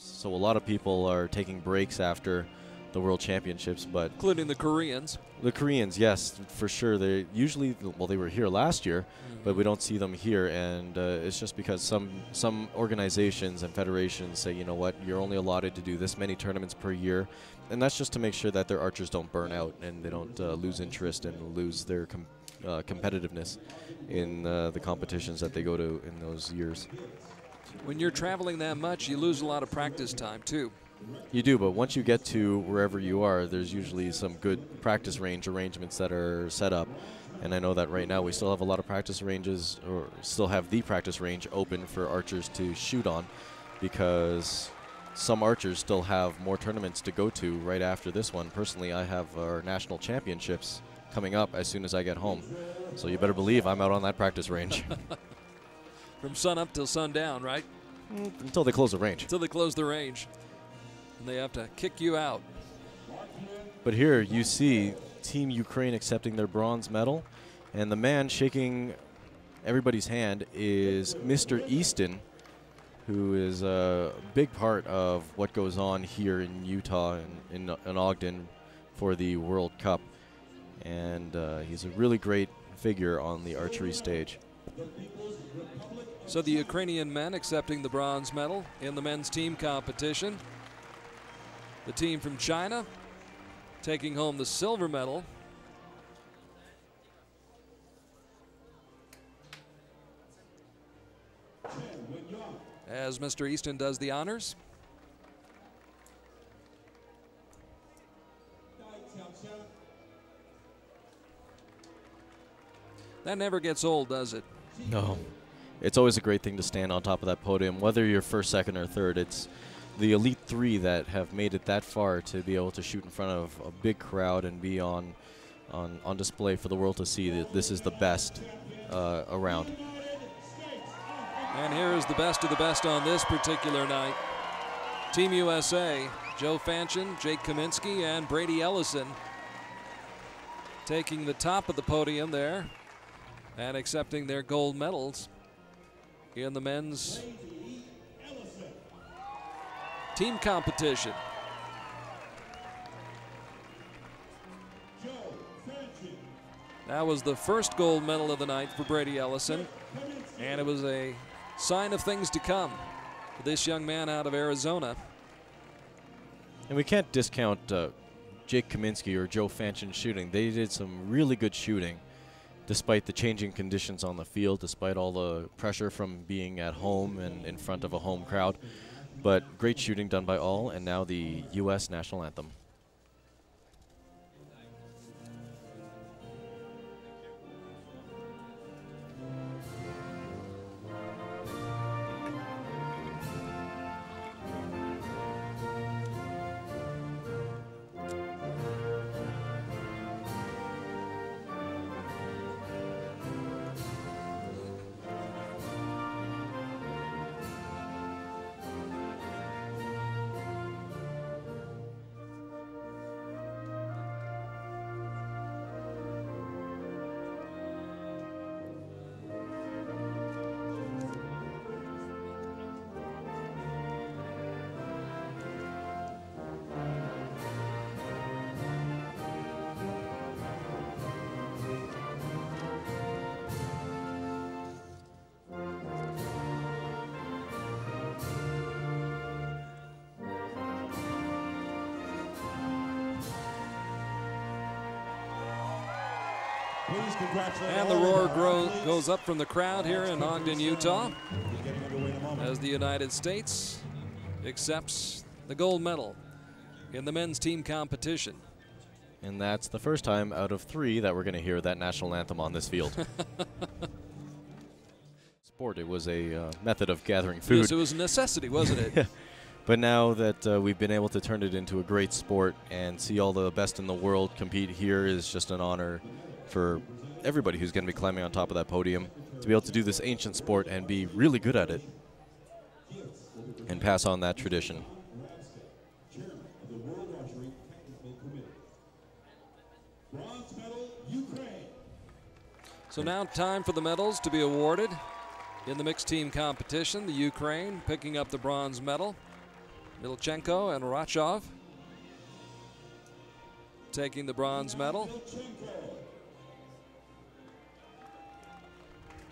So a lot of people are taking breaks after the World Championships, but including the Koreans. The Koreans, yes, for sure. They usually, well, they were here last year, but we don't see them here, and it's just because some organizations and federations say, you know what, you're only allotted to do this many tournaments per year, and that's just to make sure that their archers don't burn out and they don't lose interest and lose their competitiveness in the competitions that they go to in those years. When you're traveling that much, you lose a lot of practice time too. You do, but once you get to wherever you are, there's usually some good practice range arrangements that are set up. And I know that right now we still have a lot of practice ranges, or still have the practice range open for archers to shoot on, because some archers still have more tournaments to go to right after this one. Personally, I have our national championships coming up as soon as I get home. So you better believe I'm out on that practice range. From sun up till sundown, right? Until they close the range. Until they close the range. And they have to kick you out. But here you see Team Ukraine accepting their bronze medal, and the man shaking everybody's hand is Mr. Easton, who is a big part of what goes on here in Utah and in Ogden for the World Cup. And he's a really great figure on the archery stage. So the Ukrainian men accepting the bronze medal in the men's team competition. The team from China taking home the silver medal. As Mr. Easton does the honors. That never gets old, does it? No. It's always a great thing to stand on top of that podium, whether you're first, second, or third. It's the elite three that have made it that far to be able to shoot in front of a big crowd and be on display for the world to see that this is the best around. And here is the best of the best on this particular night. Team USA, Joe Fanchin, Jake Kaminsky, and Brady Ellison taking the top of the podium there and accepting their gold medals in the men's team competition. That was the first gold medal of the night for Brady Ellison, and it was a sign of things to come for this young man out of Arizona. And we can't discount Jake Kaminsky or Joe Fanchin shooting. They did some really good shooting despite the changing conditions on the field, despite all the pressure from being at home and in front of a home crowd. But great shooting done by all, and now the U.S. national anthem. And the roar goes up from the crowd here in Ogden, Utah, as the United States accepts the gold medal in the men's team competition. And that's the first time out of 3 that we're going to hear that national anthem on this field. Sport, it was a method of gathering food. Yes, it was a necessity, wasn't it? But now that we've been able to turn it into a great sport and see all the best in the world compete here is just an honor for everybody who's going to be climbing on top of that podium to be able to do this ancient sport and be really good at it and pass on that tradition. So now time for the medals to be awarded in the mixed team competition. The Ukraine picking up the bronze medal Milchenko and Rachov taking the bronze medal.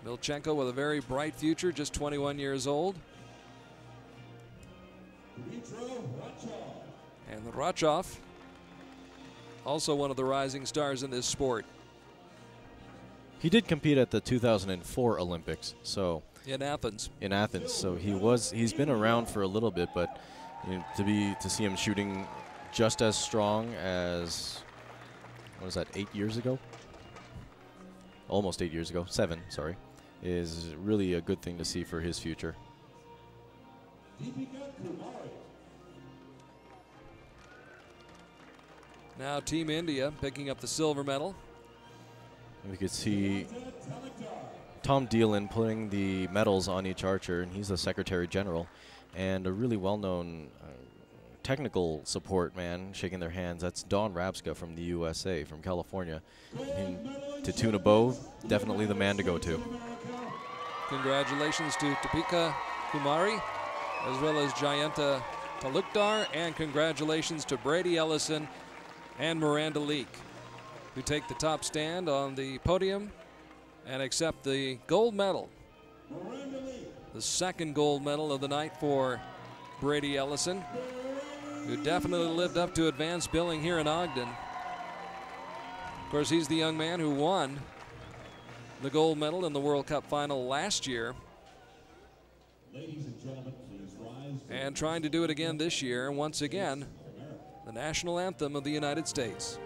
Milchenko with a very bright future, just 21 years old. And Rachov, also one of the rising stars in this sport. He did compete at the 2004 Olympics, so in Athens. In Athens, so he's been around for a little bit, but you know, to see him shooting just as strong as, what was that, 8 years ago? Almost 8 years ago, 7, sorry, is really a good thing to see for his future. Now Team India picking up the silver medal. We could see Tom Dheelan putting the medals on each archer, and he's the Secretary General, and a really well-known technical support man shaking their hands. That's Don Rabska from the USA, from California. And to tune a bow, definitely the man to go to. Congratulations to Deepika Kumari, as well as Jayanta Talukdar, and congratulations to Brady Ellison and Miranda Leak, who take the top stand on the podium and accept the gold medal. The second gold medal of the night for Brady Ellison, who definitely lived up to advanced billing here in Ogden. Of course, he's the young man who won the gold medal in the World Cup final last year, and trying to do it again this year, and once again, the national anthem of the United States.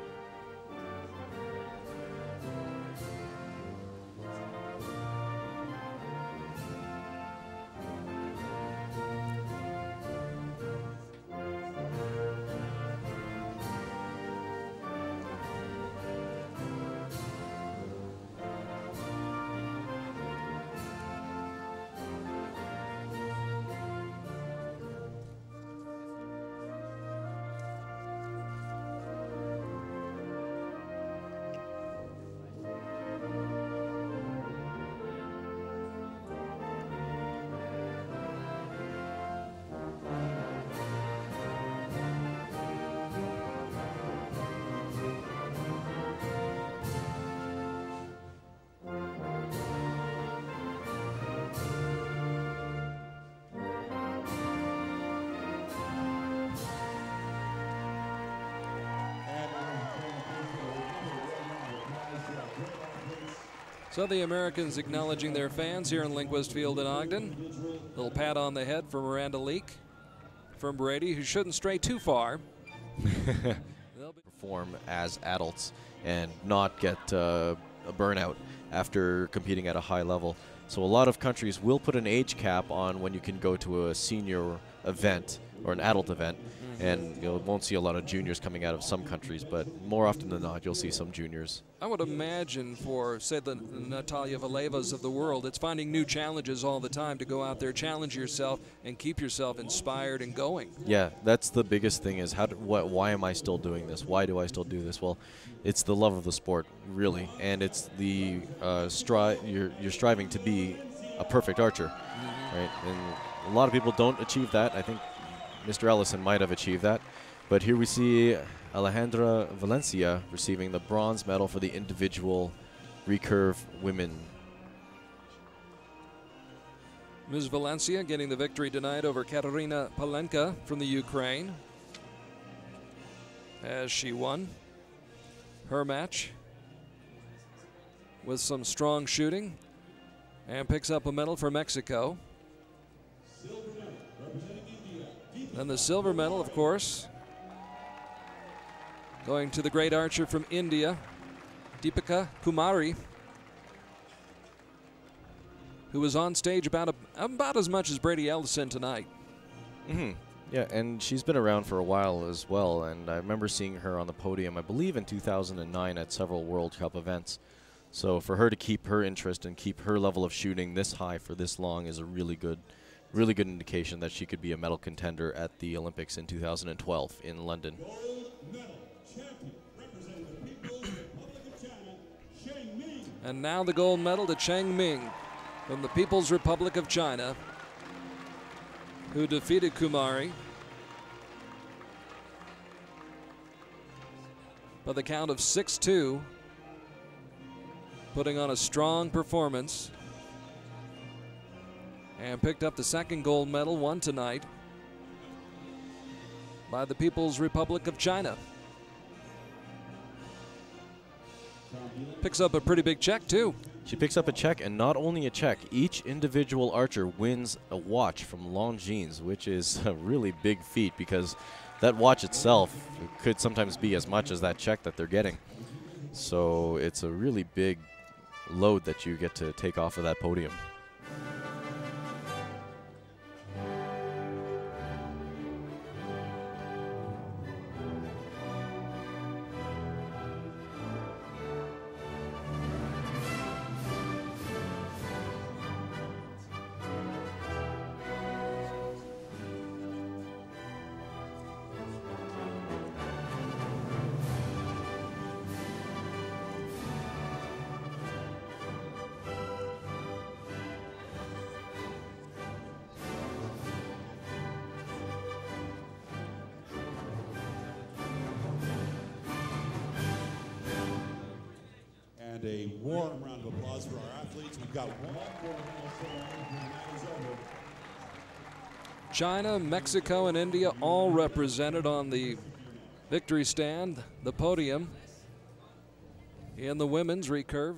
So the Americans acknowledging their fans here in Lindquist Field in Ogden. Little pat on the head for Miranda Leak from Brady, who shouldn't stray too far. Perform as adults and not get a burnout after competing at a high level. So a lot of countries will put an age cap on when you can go to a senior event or an adult event. And you won't see a lot of juniors coming out of some countries, but more often than not, you'll see some juniors. I would imagine for, say, the Natalia Valevas of the world, it's finding new challenges all the time to go out there, challenge yourself, and keep yourself inspired and going. Yeah, that's the biggest thing is why am I still doing this? Why do I still do this? Well, it's the love of the sport, really, and it's the you're striving to be a perfect archer, right? And a lot of people don't achieve that. I think Mr. Ellison might have achieved that. But here we see Alejandra Valencia receiving the bronze medal for the individual recurve women. Ms. Valencia getting the victory tonight over Katerina Palenka from the Ukraine, as she won her match with some strong shooting and picks up a medal for Mexico. And the silver medal, of course, going to the great archer from India, Deepika Kumari, who was on stage about as much as Brady Ellison tonight. Yeah, and she's been around for a while as well, and I remember seeing her on the podium, I believe in 2009 at several World Cup events. So for her to keep her interest and keep her level of shooting this high for this long is a really good indication that she could be a medal contender at the Olympics in 2012 in London. And now the gold medal to Cheng Ming from the People's Republic of China, who defeated Kumari by the count of 6-2, putting on a strong performance, and picked up the second gold medal, won tonight by the People's Republic of China. Picks up a pretty big check too. She picks up a check, and not only a check, each individual archer wins a watch from Longines, which is a really big feat because that watch itself could sometimes be as much as that check that they're getting. So it's a really big load that you get to take off of that podium. And a warm round of applause for our athletes. We've got one more medals over. China, Mexico, and India all represented on the victory stand, the podium in the women's recurve.